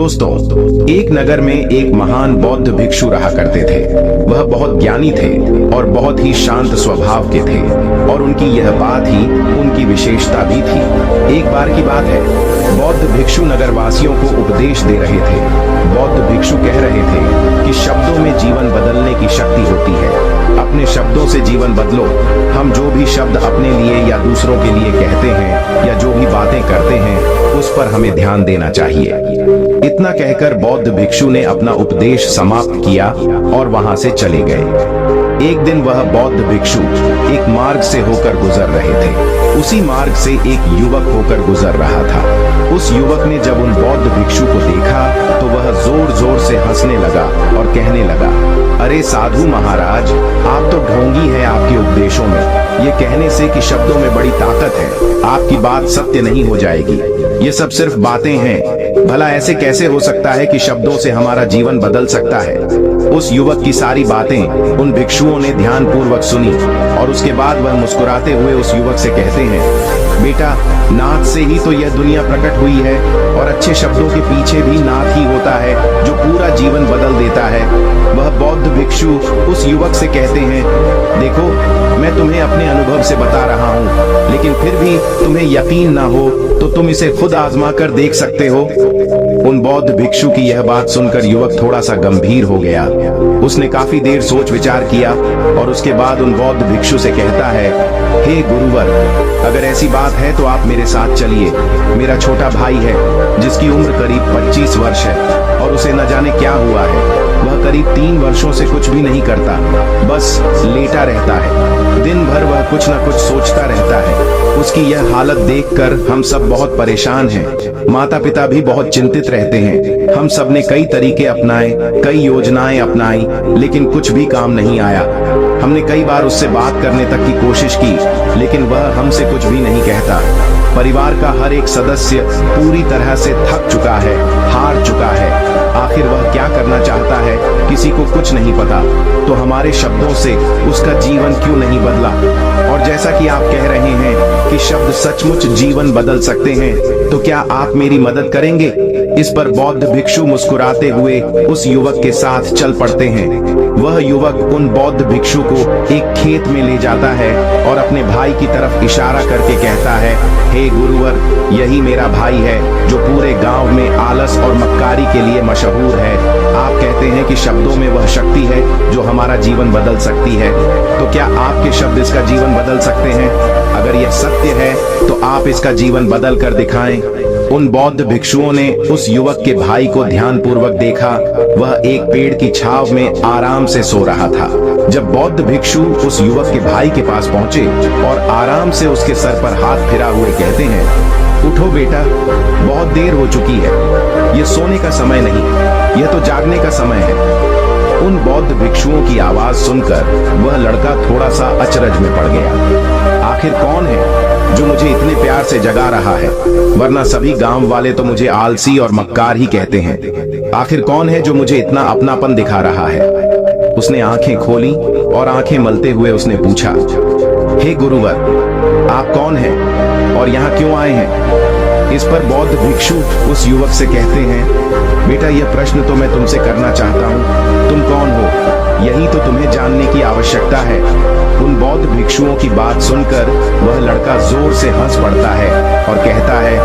दोस्तों, एक नगर में एक महान बौद्ध भिक्षु रहा करते थे। वह बहुत ज्ञानी थे और बहुत ही शांत स्वभाव के थे और उनकी यह बात ही उनकी विशेषता भी थी। एक बार की बात है, बौद्ध भिक्षु नगरवासियों को उपदेश दे रहे थे। बौद्ध भिक्षु कह रहे थे कि शब्दों में जीवन बदलने की शक्ति होती है। अपने शब्दों से जीवन बदलो। हम जो भी शब्द अपने लिए या दूसरों के लिए कहते हैं या जो भी बातें करते हैं, उस पर हमें ध्यान देना चाहिए। इतना कहकर बौद्ध भिक्षु ने अपना उपदेश समाप्त किया और वहां से चले गए। एक दिन वह बौद्ध भिक्षु एक मार्ग से होकर गुजर रहे थे। उसी मार्ग से एक युवक होकर गुजर रहा था। उस युवक ने जब उन बौद्ध भिक्षु को देखा तो वह जोर जोर से हंसने लगा और कहने लगा, अरे साधु महाराज, आप तो ढोंगी हैं आपके उपदेशों में। ये कहने से कि शब्दों में बड़ी ताकत है, आपकी बात सत्य नहीं हो जाएगी। ये सब सिर्फ बातें हैं। भला ऐसे कैसे हो सकता है कि शब्दों से हमारा जीवन बदल सकता है? उस युवक की सारी बातें उन भिक्षुओं ने ध्यान पूर्वक सुनी और उसके बाद वह मुस्कुराते हुए उस युवक से कहते हैं, बेटा, नाथ से ही तो यह दुनिया प्रकट हुई है और अच्छे शब्दों के पीछे भी नाथ ही होता है जो पूरा जीवन बदल देता है। वह बौद्ध भिक्षु उस युवक से कहते हैं, देखो, मैं तुम्हें अपने अनुभव से बता रहा हूँ, लेकिन फिर भी तुम्हें यकीन ना हो तो तुम इसे खुद आजमा कर देख सकते हो। उन बौद्ध भिक्षु की यह बात सुनकर युवक थोड़ा सा गंभीर हो गया। उसने काफी देर सोच विचार किया और उसके बाद उन बौद्ध भिक्षु से कहता है, हे गुरुवर, अगर ऐसी बात है तो आप मेरे साथ चलिए। मेरा छोटा भाई है जिसकी उम्र करीब 25 वर्ष है और उसे न जाने क्या हुआ है। वह करीब 3 वर्षों से कुछ भी नहीं करता, बस लेटा रहता है। दिन भर वह कुछ न कुछ सोचता रहता है। उसकी यह हालत देखकर हम सब बहुत परेशान हैं। माता पिता भी बहुत चिंतित रहते हैं। हम सब ने कई तरीके अपनाए, कई योजनाएं अपनाई, लेकिन कुछ भी काम नहीं आया। हमने कई बार उससे बात करने तक की कोशिश की, लेकिन वह हमसे कुछ भी नहीं कहता। परिवार का हर एक सदस्य पूरी तरह से थक चुका है, हार चुका है। आखिर वह क्या करना चाहता है, किसी को कुछ नहीं पता। तो हमारे शब्दों से उसका जीवन क्यों नहीं बदला? और जैसा कि आप कह रहे हैं कि शब्द सचमुच जीवन बदल सकते हैं, तो क्या आप मेरी मदद करेंगे? इस पर बौद्ध भिक्षु मुस्कुराते हुए उस युवक के साथ चल पड़ते हैं। वह युवक उन बौद्ध भिक्षु को एक खेत में ले जाता है और अपने भाई की तरफ इशारा करके कहता है, हे गुरुवर, यही मेरा भाई है जो पूरे गांव में आलस और मक्कारी के लिए मशहूर है। आप कहते हैं कि शब्दों में वह शक्ति है जो हमारा जीवन बदल सकती है, तो क्या आपके शब्द इसका जीवन बदल सकते हैं? अगर यह सत्य है तो आप इसका जीवन बदल कर दिखाएं। उन बौद्ध भिक्षुओं ने उस युवक के भाई को ध्यानपूर्वक देखा। वह एक पेड़ की छांव में आराम से सो रहा था। जब बौद्ध भिक्षु उस युवक के भाई के पास पहुंचे और आराम से उसके सर पर हाथ फिरा हुए कहते हैं, उठो बेटा, बहुत देर हो चुकी है। यह सोने का समय नहीं, यह तो जागने का समय है। उन बौद्ध भिक्षुओं की आवाज सुनकर वह लड़का थोड़ा सा अचरज में पड़ गया। आखिर कौन है जो मुझे इतने प्यार से जगा रहा है? वरना सभी गांव वाले तो मुझे आलसी और मक्कार ही कहते हैं। आखिर कौन है जो मुझे इतना अपनापन दिखा रहा है? उसने आंखें खोली और आंखें मलते हुए उसने पूछा, हे गुरुवर, आप कौन हैं और यहाँ क्यों आए हैं? इस पर बौद्ध भिक्षु उस युवक से कहते हैं, बेटा, यह प्रश्न तो मैं तुमसे करना चाहता हूँ। तुम कौन हो, यही तो तुम्हें जानने की आवश्यकता है। उन बौद्ध भिक्षुओं की बात सुनकर वह लड़का जोर से हंस पड़ता है और कहता है,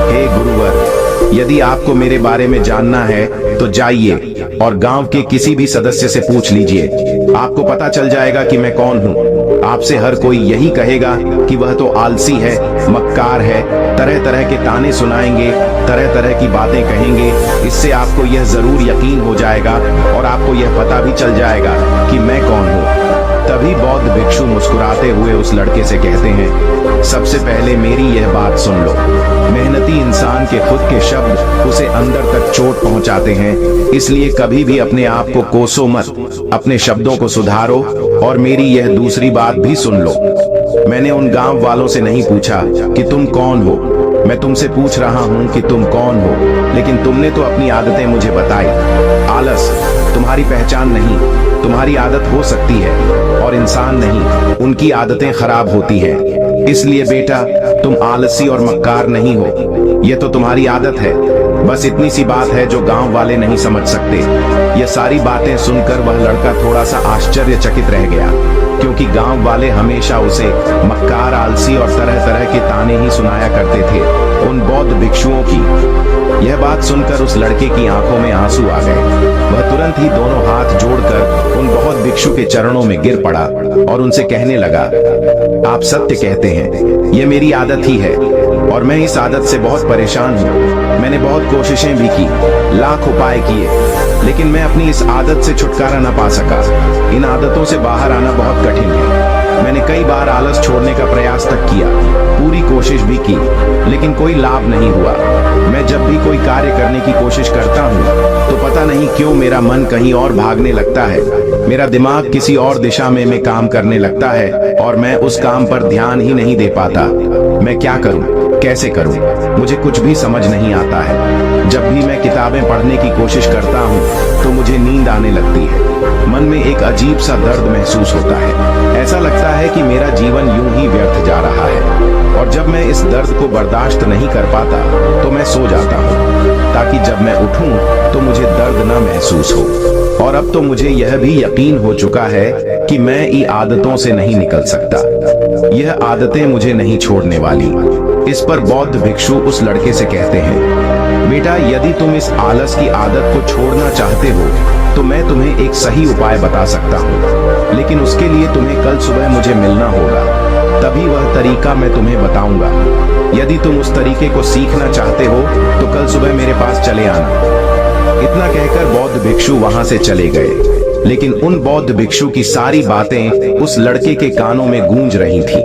हे गुरुवर, यदि आपको मेरे बारे में जानना है तो जाइए और गांव के किसी भी सदस्य से पूछ लीजिए। आपको पता चल जाएगा कि मैं कौन हूँ। आपसे हर कोई यही कहेगा कि वह तो आलसी है, मक्कार है, तरह तरह के ताने सुनाएंगे, तरह तरह की बातें कहेंगे। इससे आपको यह जरूर यकीन हो जाएगा और आपको यह पता भी चल जाएगा कि मैं कौन हूँ। तभी बौद्ध भिक्षु मुस्कुराते हुए उस लड़के से कहते हैं, सबसे पहले मेरी यह बात सुन लो। मेहनती इंसान के खुद के शब्द उसे अंदर तक चोट पहुंचाते हैं, इसलिए कभी भी अपने आप को कोसो मत, अपने शब्दों को सुधारो। और मेरी यह दूसरी बात भी सुन लो। मैंने उन गांव वालों से नहीं पूछा कि तुम कौन हो, मैं तुमसे पूछ रहा हूं कि तुम कौन हो। लेकिन तुमने तो अपनी आदतें मुझे बताई। आलस तुम्हारी पहचान नहीं, तुम्हारी आदत हो सकती है, और इंसान नहीं, उनकी आदतें खराब होती हैं। इसलिए बेटा, तुम आलसी और मक्कार नहीं हो, यह तो तुम्हारी आदत है। बस इतनी सी बात है जो गांव वाले नहीं समझ सकते। यह सारी बातें सुनकर वह लड़का थोड़ा सा आश्चर्यचकित रह गया, क्योंकि गांव वाले हमेशा उसे मक्कार, आलसी और तरह तरह के ताने ही सुनाया करते थे उन बौद्ध भिक्षुओं की। यह बात सुनकर उस लड़के की आंखों में आंसू आ गए। वह तुरंत ही दोनों हाथ जोड़कर उन बौद्ध भिक्षु के चरणों में गिर पड़ा और उनसे कहने लगा, आप सत्य कहते हैं, यह मेरी आदत ही है और मैं इस आदत से बहुत परेशान हूँ। मैंने बहुत कोशिशें भी की, लाख उपाय किए, लेकिन मैं अपनी इस आदत से छुटकारा न पा सका। इन आदतों से बाहर आना बहुत कठिन है। मैंने कई बार आलस छोड़ने का प्रयास तक किया, पूरी कोशिश भी की, लेकिन कोई लाभ नहीं हुआ। मैं जब भी कोई कार्य करने की कोशिश करता हूँ तो पता नहीं क्यों मेरा मन कहीं और भागने लगता है। मेरा दिमाग किसी और दिशा में काम करने लगता है और मैं उस काम पर ध्यान ही नहीं दे पाता। मैं क्या करूं, कैसे करूं, मुझे कुछ भी समझ नहीं आता है। जब भी मैं किताबें पढ़ने की कोशिश करता हूं तो मुझे नींद आने लगती है। मन में एक अजीब सा दर्द महसूस होता है। ऐसा लगता है कि मेरा जीवन यूं ही व्यर्थ जा रहा है। और जब मैं इस दर्द को बर्दाश्त नहीं कर पाता तो मैं सो जाता हूँ, ताकि जब मैं उठूं तो मुझे दर्द न महसूस हो। और अब तो मुझे यह भी यकीन हो चुका है कि मैं इन आदतों से नहीं निकल सकता। यह आदतें मुझे नहीं छोड़ने वाली। इस पर बौद्ध भिक्षु उस लड़के से कहते हैं, बेटा, यदि तुम इस आलस की आदत को छोड़ना चाहते हो तो मैं तुम्हें एक सही उपाय बता सकता हूँ, लेकिन उसके लिए तुम्हें कल सुबह मुझे मिलना होगा, तभी वह तरीका मैं तुम्हें बताऊंगा। यदि तुम उस तरीके को सीखना चाहते हो तो कल सुबह मेरे पास चले आना। इतना कहकर बौद्ध भिक्षु वहां से चले गए, लेकिन उन बौद्ध भिक्षु की सारी बातें उस लड़के के कानों में गूंज रही थी।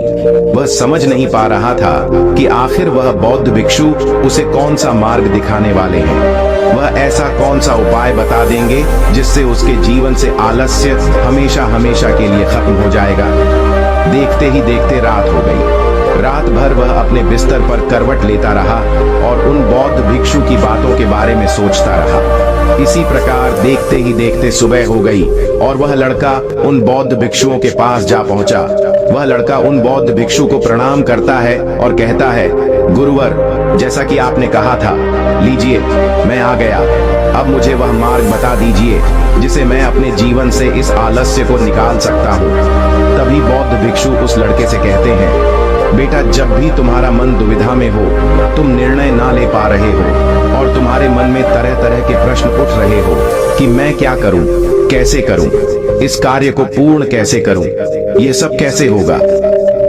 वह समझ नहीं पा रहा था कि आखिर वह बौद्ध भिक्षु उसे कौन सा मार्ग दिखाने वाले हैं। वह ऐसा कौन सा उपाय बता देंगे जिससे उसके जीवन से आलस्य हमेशा हमेशा के लिए खत्म हो जाएगा। देखते ही देखते रात हो गई। रात भर वह अपने बिस्तर पर करवट लेता रहा और उन बौद्ध भिक्षु की बातों के बारे में सोचता रहा। इसी प्रकार देखते ही देखते सुबह हो गई और वह लड़का उन बौद्ध भिक्षुओं के पास जा पहुंचा। वह लड़का उन बौद्ध भिक्षु को प्रणाम करता है और कहता है, गुरुवर, जैसा कि आपने कहा था, लीजिए मैं आ गया। अब मुझे वह मार्ग बता दीजिए जिसे मैं अपने जीवन से इस आलस्य को निकाल सकता हूँ। तभी बौद्ध भिक्षु उस लड़के से कहते हैं, बेटा, जब भी तुम्हारा मन दुविधा में हो, तुम निर्णय ना ले पा रहे हो और तुम्हारे मन में तरह तरह के प्रश्न उठ रहे हो कि मैं क्या करूं, कैसे करूं, इस कार्य को पूर्ण कैसे करूं, ये सब कैसे होगा,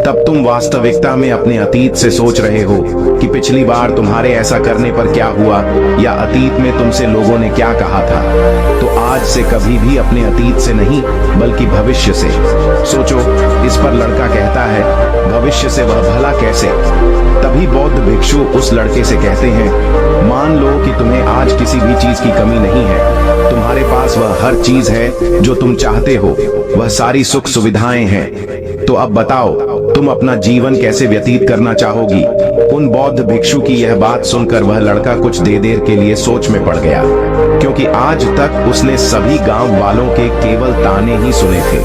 तब तुम वास्तविकता में अपने अतीत से सोच रहे हो कि पिछली बार तुम्हारे ऐसा करने पर क्या हुआ या अतीत में तुमसे लोगों ने क्या कहा था। तो आज से कभी भी अपने अतीत से नहीं बल्कि भविष्य से सोचो। इस पर लड़का कहता है, भविष्य से वह भला कैसे? तभी बौद्ध भिक्षु उस लड़के से कहते हैं, मान लो कि तुम्हें आज किसी भी चीज की कमी नहीं है, तुम्हारे पास वह हर चीज है जो तुम चाहते हो, वह सारी सुख सुविधाएं हैं। तो अब बताओ, तुम अपना जीवन कैसे व्यतीत करना चाहोगी? उन बौद्ध भिक्षु की यह बात सुनकर वह लड़का कुछ देर के लिए सोच में पड़ गया, क्योंकि आज तक उसने सभी गांव वालों के केवल ताने ही सुने थे।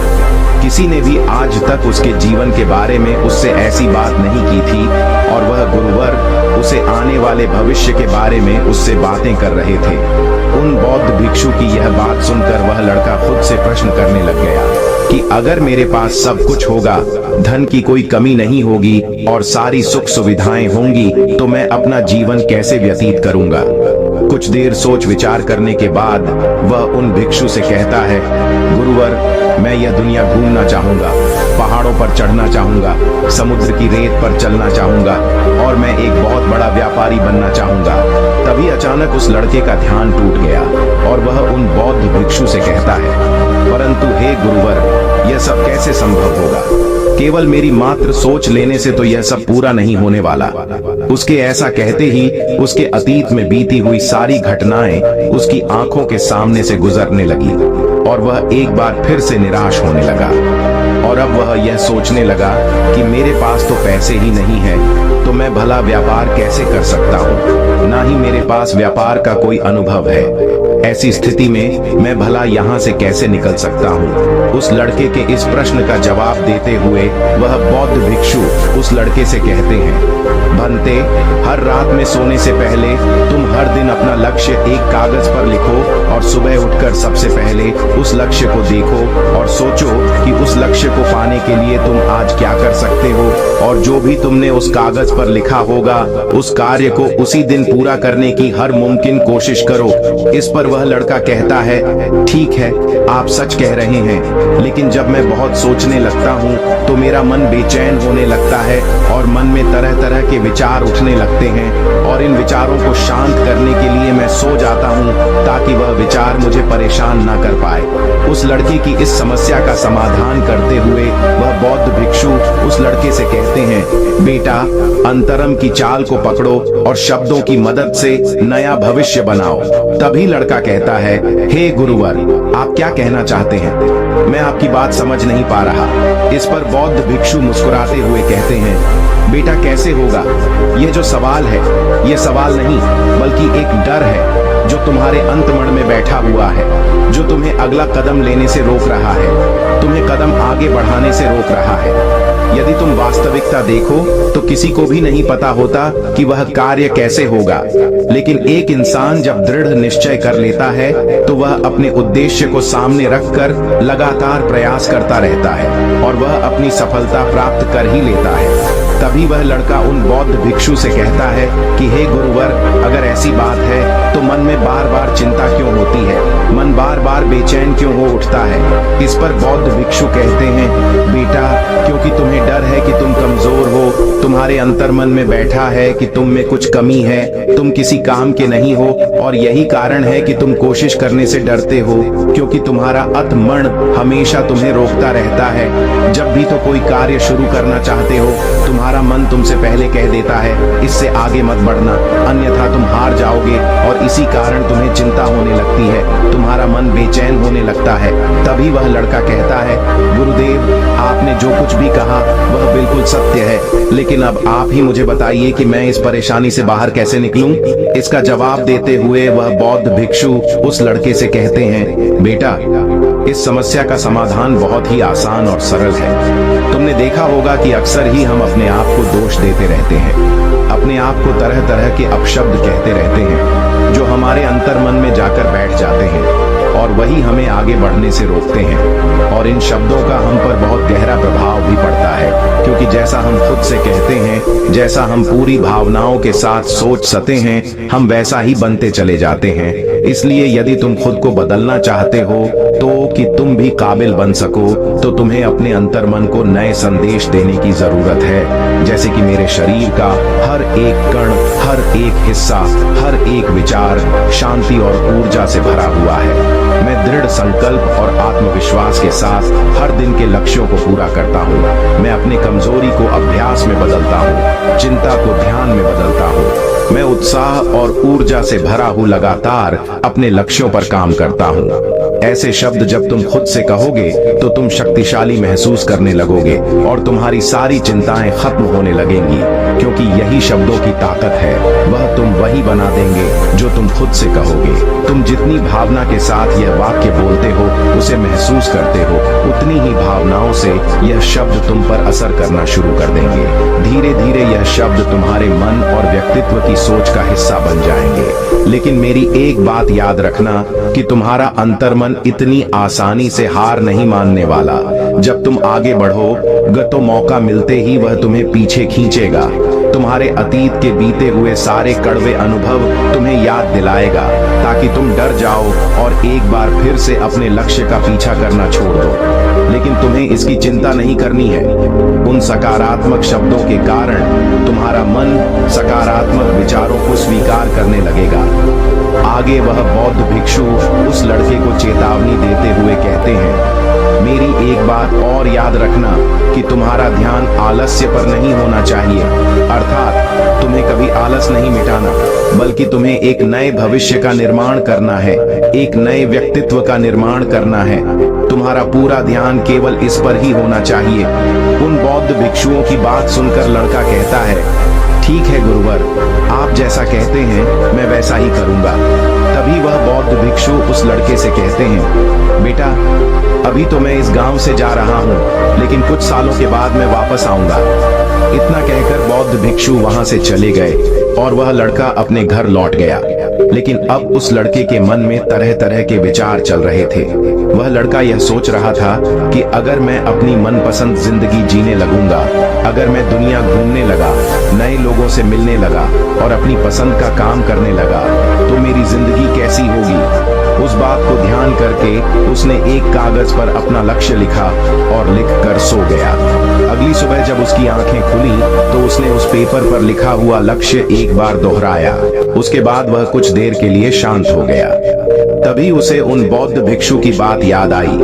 किसी ने भी आज तक उसके जीवन के बारे में उससे ऐसी बात नहीं की थी और वह गुरुवर उसे आने वाले भविष्य के बारे में उससे बातें कर रहे थे। उन बौद्ध भिक्षु की यह बात सुनकर वह लड़का खुद से प्रश्न करने लग गया कि अगर मेरे पास सब कुछ होगा, धन की कोई कमी नहीं होगी और सारी सुख सुविधाएं होंगी, तो मैं अपना जीवन कैसे व्यतीत करूंगा? कुछ देर सोच विचार करने के बाद वह उन भिक्षु से कहता है, गुरुवर, मैं यह दुनिया घूमना चाहूंगा, पहाड़ों पर चढ़ना चाहूंगा, समुद्र की रेत पर चलना चाहूंगा और मैं एक बहुत बड़ा व्यापारी बनना चाहूंगा। तभी अचानक उस लड़के का ध्यान टूट गया और वह उन बौद्ध भिक्षु से कहता है, परंतु हे गुरुवर, यह सब कैसे संभव होगा? केवल मेरी मात्र सोच लेने से तो यह सब पूरा नहीं होने वाला। उसके ऐसा कहते ही उसके अतीत में बीती हुई सारी घटनाएं उसकी आंखों के सामने से गुजरने लगी और वह एक बार फिर से निराश होने लगा। और अब वह यह सोचने लगा कि मेरे पास तो पैसे ही नहीं है, तो मैं भला व्यापार कैसे कर सकता हूँ? ना ही मेरे पास व्यापार का कोई अनुभव है। ऐसी स्थिति में मैं भला यहाँ से कैसे निकल सकता हूँ? उस लड़के के इस प्रश्न का जवाब देते हुए वह बौद्ध भिक्षु उस लड़के से कहते हैं, भंते, हर रात में सोने से पहले तुम हर दिन अपना लक्ष्य एक कागज पर लिखो और सुबह उठकर सबसे पहले उस लक्ष्य को देखो और सोचो कि उस लक्ष्य को पाने के लिए तुम आज क्या कर सकते हो, और जो भी तुमने उस कागज पर लिखा होगा उस कार्य को उसी दिन पूरा करने की हर मुमकिन कोशिश करो। इस पर वह लड़का कहता है, ठीक है, आप सच कह रहे हैं, लेकिन जब मैं बहुत सोचने लगता हूँ तो मेरा मन बेचैन होने लगता है और मन में तरह तरह के विचार उठने लगते हैं, और इन विचारों को शांत करने के लिए मैं सो जाता हूँ ताकि वह विचार मुझे परेशान ना कर पाए। उस लड़के की इस समस्या का समाधान करते हुए वह बौद्ध भिक्षु उस लड़के से कहते हैं, बेटा, अंतरम की चाल को पकड़ो और शब्दों की मदद से नया भविष्य बनाओ। तभी लड़का कहता है, हे गुरुवर, आप क्या कहना चाहते हैं? मैं आपकी बात समझ नहीं पा रहा। इस पर बौद्ध भिक्षु मुस्कुराते हुए कहते हैं, बेटा, कैसे होगा? ये जो सवाल है, ये सवाल नहीं बल्कि एक डर है जो तुम्हारे अंतमन में बैठा हुआ है, जो तुम्हें अगला कदम लेने से रोक रहा है, तुम्हें कदम आगे बढ़ाने से रोक रहा है। यदि तुम वास्तविकता देखो तो किसी को भी नहीं पता होता कि वह कार्य कैसे होगा, लेकिन एक इंसान जब दृढ़ निश्चय कर लेता है तो वह अपने उद्देश्य को सामने रखकर लगातार प्रयास करता रहता है और वह अपनी सफलता प्राप्त कर ही लेता है। तभी वह लड़का उन बौद्ध भिक्षु से कहता है कि हे गुरुवर, अगर ऐसी बात है तो मन में बार बार चिंता क्यों होती है? मन बार बार बेचैन क्यों हो उठता है? इस पर बौद्ध भिक्षु कहते हैं, बेटा, क्योंकि तुम्हें डर है कि तुम कमजोर हो, तुम्हारे अंतर्मन में बैठा है कि तुम में कुछ कमी है, तुम किसी काम के नहीं हो, और यही कारण है कि तुम कोशिश करने से डरते हो, क्योंकि तुम्हारा अतमन हमेशा तुम्हें रोकता रहता है। जब भी तो कोई कार्य शुरू करना चाहते हो, तुम्हारा मन तुमसे पहले कह देता है, इससे आगे मत बढ़ना, अन्यथा तुम हार जाओगे, और इसी कारण तुम्हें चिंता होने लगती है, तुम्हारा मन बेचैन होने लगता है। तभी वह लड़का कहता है, गुरुदेव, आपने जो कुछ भी कहा वह बिल्कुल सत्य है, लेकिन अब आप ही मुझे बताइए कि मैं इस परेशानी से बाहर कैसे निकलूं? इसका जवाब देते हुए वह बौद्ध भिक्षु उस लड़के से कहते हैं, बेटा, इस समस्या का समाधान बहुत ही आसान और सरल है। तुमने देखा होगा कि अक्सर ही हम अपने आप को दोष देते रहते हैं, अपने आप को तरह तरह के अपशब्द कहते रहते हैं जो हमारे अंतर्मन में जाकर बैठ जाते हैं और वही हमें आगे बढ़ने से रोकते हैं, और इन शब्दों का हम पर बहुत गहरा प्रभाव भी पड़ता है, क्योंकि जैसा हम खुद से कहते हैं, जैसा हम पूरी भावनाओं के साथ सोच सकते हैं, हम वैसा ही बनते चले जाते हैं। इसलिए यदि तुम खुद को बदलना चाहते हो तो कि तुम भी काबिल बन सको, तो तुम्हें अपने अंतर्मन को नए संदेश देने की जरूरत है। जैसे कि मेरे शरीर का हर एक कण, हर एक हिस्सा, हर एक विचार शांति और ऊर्जा से भरा हुआ है। मैं दृढ़ संकल्प और आत्मविश्वास के साथ हर दिन के लक्ष्यों को पूरा करता हूँ। मैं अपनी कमजोरी को अभ्यास में बदलता हूँ, चिंता को ध्यान में बदलता हूँ। मैं उत्साह और ऊर्जा से भरा हूँ, लगातार अपने लक्ष्यों पर काम करता हूँ। ऐसे शब्द जब तुम खुद से कहोगे तो तुम शक्तिशाली महसूस करने लगोगे और तुम्हारी सारी चिंताएं खत्म होने लगेंगी, क्योंकि यही शब्दों की ताकत है। वह तुम वही बना देंगे जो तुम खुद से कहोगे। तुम जितनी भावना के साथ यह वाक्य बोलते हो, उसे महसूस करते हो, उतनी ही भावनाओं से यह शब्द तुम पर असर करना शुरू कर देंगे। धीरे धीरे यह शब्द तुम्हारे मन और व्यक्तित्व की सोच का हिस्सा बन जाएंगे। लेकिन मेरी एक बात याद रखना कि तुम्हारा अंतर्मन इतनी आसानी से हार नहीं मानने वाला। जब तुम आगे बढ़ोगे तो मौका मिलते ही वह तुम्हें पीछे खींचेगा। तुम्हारे अतीत के बीते हुए सारे कड़वे अनुभव तुम्हें याद दिलाएगा, ताकि तुम डर जाओ और एक बार फिर से अपने लक्ष्य का पीछा करना छोड़ दो। लेकिन तुम्हें इसकी चिंता नहीं करनी है। उन सकारात्मक शब्दों के कारण तुम्हारा मन सकारात्मक विचारों को स्वीकार करने लगेगा। आगे वह बौद्ध भिक्षु उस लड़के को चेतावनी देते हुए कहते हैं, मेरी एक बात और याद रखना कि तुम्हारा ध्यान आलस्य पर नहीं होना चाहिए, अर्थात तुम्हें कभी आलस नहीं मिटाना, बल्कि तुम्हें एक नए भविष्य का निर्माण करना है, एक नए व्यक्तित्व का निर्माण करना है। तुम्हारा पूरा ध्यान केवल इस पर ही होना चाहिए। उन बौद्ध भिक्षुओं की बात सुनकर लड़का कहता है, ठीक है गुरुवर, आप जैसा कहते हैं मैं वैसा ही करूंगा। तभी वह बौद्ध भिक्षु लड़के से कहते हैं, बेटा अभी तो मैं इस गांव से जा रहा हूँ, लेकिन कुछ सालों के बाद मैं वापस आऊंगा। इतना कहकर बौद्ध भिक्षु वहां से चले गए और वह लड़का अपने घर लौट गया। लेकिन अब उस लड़के के मन में तरह तरह के विचार चल रहे थे। वह लड़का यह सोच रहा था कि अगर मैं अपनी मनपसंद जिंदगी जीने लगूंगा, अगर मैं दुनिया घूमने लगा, नए लोगों से मिलने लगा और अपनी पसंद का काम करने लगा, तो मेरी जिंदगी कैसी होगी। उस बात को ध्यान करके उसने एक कागज पर अपना लक्ष्य लिखा और लिखकर सो गया। अगली सुबह जब उसकी आंखें खुली तो उसने उस पेपर पर लिखा हुआ लक्ष्य एक बार दोहराया। उसके बाद वह कुछ देर के लिए शांत हो गया। तभी उसे उन बौद्ध भिक्षु की बात याद आई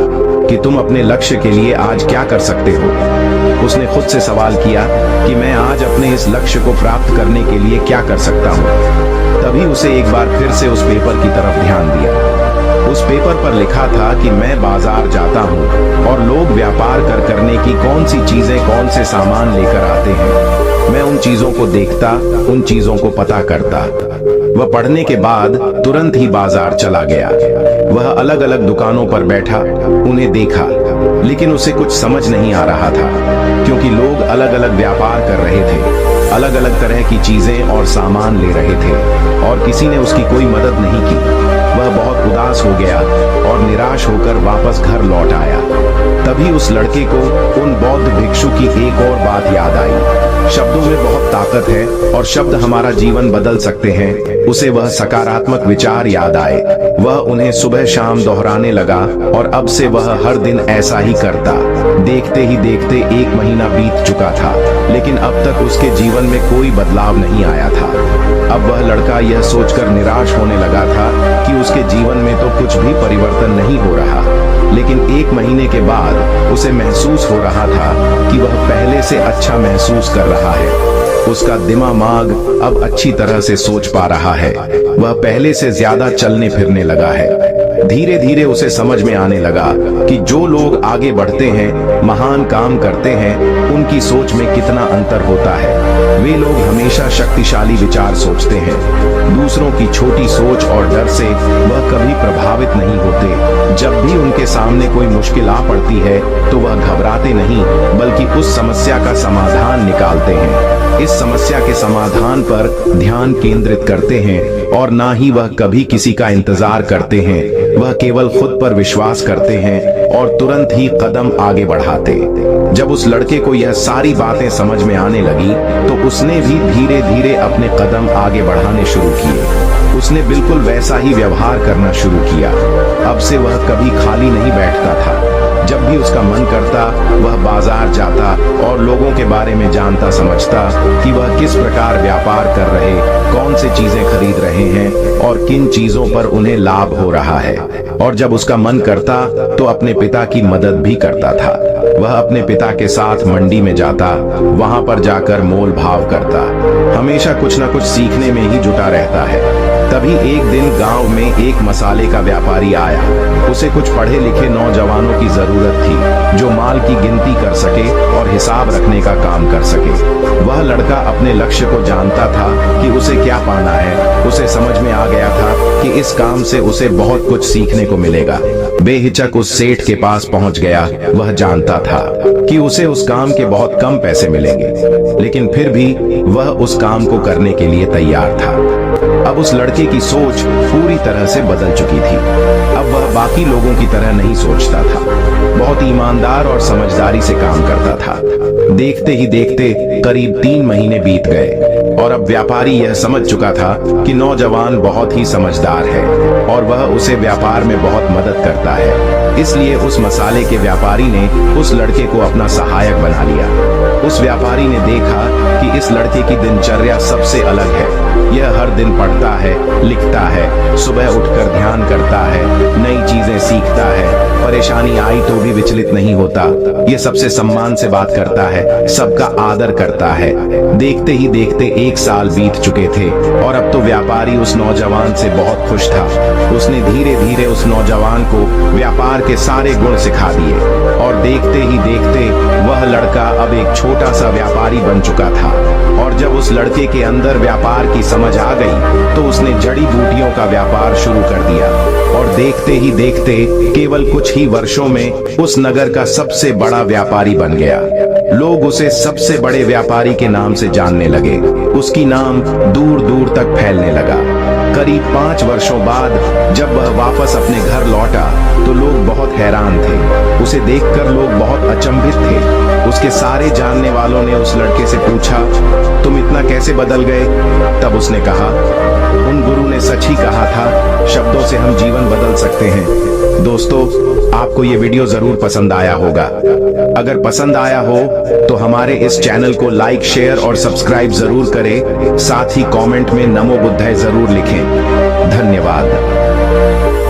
कि तुम अपने लक्ष्य के लिए आज क्या कर सकते हो। उसने खुद से सवाल किया कि मैं आज अपने इस लक्ष्य को प्राप्त करने के लिए क्या कर सकता हूँ। तभी उसे एक बार फिर से उस पेपर की तरफ ध्यान दिया। उस पेपर पर लिखा था कि मैं बाजार जाता हूँ और लोग व्यापार करने की कौन सी चीजें, कौन से सामान लेकर आते हैं, मैं उन चीजों को देखता, उन चीजों को पता करता। वह पढ़ने के बाद तुरंत ही बाजार चला गया। वह अलग अलग दुकानों पर बैठा, उन्हें देखा, लेकिन उसे कुछ समझ नहीं आ रहा था, क्योंकि लोग अलग अलग व्यापार कर रहे थे, अलग अलग तरह की चीजें और सामान ले रहे थे और किसी ने उसकी कोई मदद नहीं की। वह बहुत उदास हो गया और निराश होकर वापस घर लौट आया। तभी उस लड़के को उन बौद्ध भिक्षु की एक और बात याद आई। शब्दों में बहुत ताकत है और शब्द हमारा जीवन बदल सकते हैं। उसे वह सकारात्मक विचार याद आए। वह उन्हें सुबह शाम दोहराने लगा और अब से वह हर दिन ऐसा ही करता। देखते ही देखते 1 महीना बीत चुका था, लेकिन अब तक उसके जीवन में कोई बदलाव नहीं आया था। अब वह लड़का यह सोचकर निराश होने लगा था कि उसके जीवन में तो कुछ भी परिवर्तन नहीं हो रहा। लेकिन 1 महीने के बाद उसे महसूस हो रहा था कि वह पहले से अच्छा महसूस कर रहा है। उसका दिमाग अब अच्छी तरह से सोच पा रहा है। वह पहले से ज्यादा चलने फिरने लगा है। धीरे धीरे उसे समझ में आने लगा कि जो लोग आगे बढ़ते हैं, महान काम करते हैं, उनकी सोच में कितना अंतर होता है। वे लोग हमेशा शक्तिशाली विचार सोचते हैं। दूसरों की छोटी सोच और डर से वह कभी प्रभावित नहीं होते। जब भी उनके सामने कोई मुश्किल आ पड़ती है तो वह घबराते नहीं, बल्कि उस समस्या का समाधान निकालते हैं। इस समस्या के समाधान पर ध्यान केंद्रित करते हैं और ना ही वह कभी किसी का इंतजार करते हैं। वह केवल खुद पर विश्वास करते हैं और तुरंत ही कदम आगे बढ़ाते। जब उस लड़के को यह सारी बातें समझ में आने लगी तो उसने भी धीरे धीरे अपने कदम आगे बढ़ाने शुरू किए। उसने बिल्कुल वैसा ही व्यवहार करना शुरू किया। अब से वह कभी खाली नहीं बैठता था। जब भी उसका मन करता वह बाजार जाता और लोगों के बारे में जानता समझता कि वह किस प्रकार व्यापार कर रहे, कौन सी चीजें खरीद रहे हैं और किन चीजों पर उन्हें लाभ हो रहा है। और जब उसका मन करता तो अपने पिता की मदद भी करता था। वह अपने पिता के साथ मंडी में जाता, वहां पर जाकर मोल भाव करता। हमेशा कुछ न कुछ सीखने में ही जुटा रहता है। तभी एक दिन गांव में एक मसाले का व्यापारी आया। उसे कुछ पढ़े लिखे नौजवानों की जरूरत थी जो माल की गिनती कर सके और हिसाब रखने का काम कर सके। वह लड़का अपने लक्ष्य को जानता था कि उसे क्या पाना है। उसे समझ में आ गया था कि इस काम से उसे बहुत कुछ सीखने को मिलेगा। बेहिचक उस सेठ के पास पहुंच गया। वह जानता था कि उसे उस काम के बहुत कम पैसे मिलेंगे, लेकिन फिर भी वह उस काम को करने के लिए तैयार था। अब उस लड़के की सोच पूरी तरह से बदल चुकी थी। अब वह बाकी लोगों की तरह नहीं सोचता था। बहुत ईमानदार और समझदारी से काम करता था। देखते ही देखते करीब 3 महीने बीत गए और अब व्यापारी यह समझ चुका था कि नौजवान बहुत ही समझदार है और वह उसे व्यापार में बहुत मदद करता है। इसलिए उस मसाले के व्यापारी ने उस लड़के को अपना सहायक बना लिया। उस व्यापारी ने देखा कि इस लड़के की दिनचर्या सबसे अलग है। यह हर दिन पढ़ता है, लिखता है, सुबह उठकर ध्यान करता है, नई चीजें सीखता है, परेशानी आई तो भी विचलित नहीं होता। यह सबसे सम्मान से बात करता है, सबका आदर करता है। देखते ही देखते 1 साल बीत चुके थे और अब तो व्यापारी उस नौजवान से बहुत खुश था। उसने धीरे धीरे उस नौजवान को व्यापार के सारे गुण सिखा दिए और देखते ही देखते वह लड़का अब एक छोटा सा व्यापारी बन चुका था। और जब उस लड़के के अंदर व्यापार की समझ आ गई तो उसने जड़ी बूटियों का व्यापार शुरू कर दिया और देखते देखते ही देखते केवल कुछ ही वर्षों में उस नगर का सबसे बड़ा व्यापारी बन गया। लोग उसे सबसे बड़े व्यापारी के नाम से जानने लगे। उसकी नाम दूर दूर तक फैलने लगा। करीब 5 वर्षों बाद जब वह वापस अपने घर लौटा तो लोग बहुत हैरान थे। उसे देखकर लोग बहुत अचंभित थे। उसके सारे जानने वालों ने उस लड़के से पूछा, तुम इतना कैसे बदल गए? तब उसने कहा, उन गुरु ने सच ही कहा था, शब्दों से हम जीवन बदल सकते हैं। दोस्तों, आपको ये वीडियो जरूर पसंद आया होगा। अगर पसंद आया हो तो हमारे इस चैनल को लाइक, शेयर और सब्सक्राइब जरूर करें। साथ ही कमेंट में नमो बुद्धाय जरूर लिखें। धन्यवाद।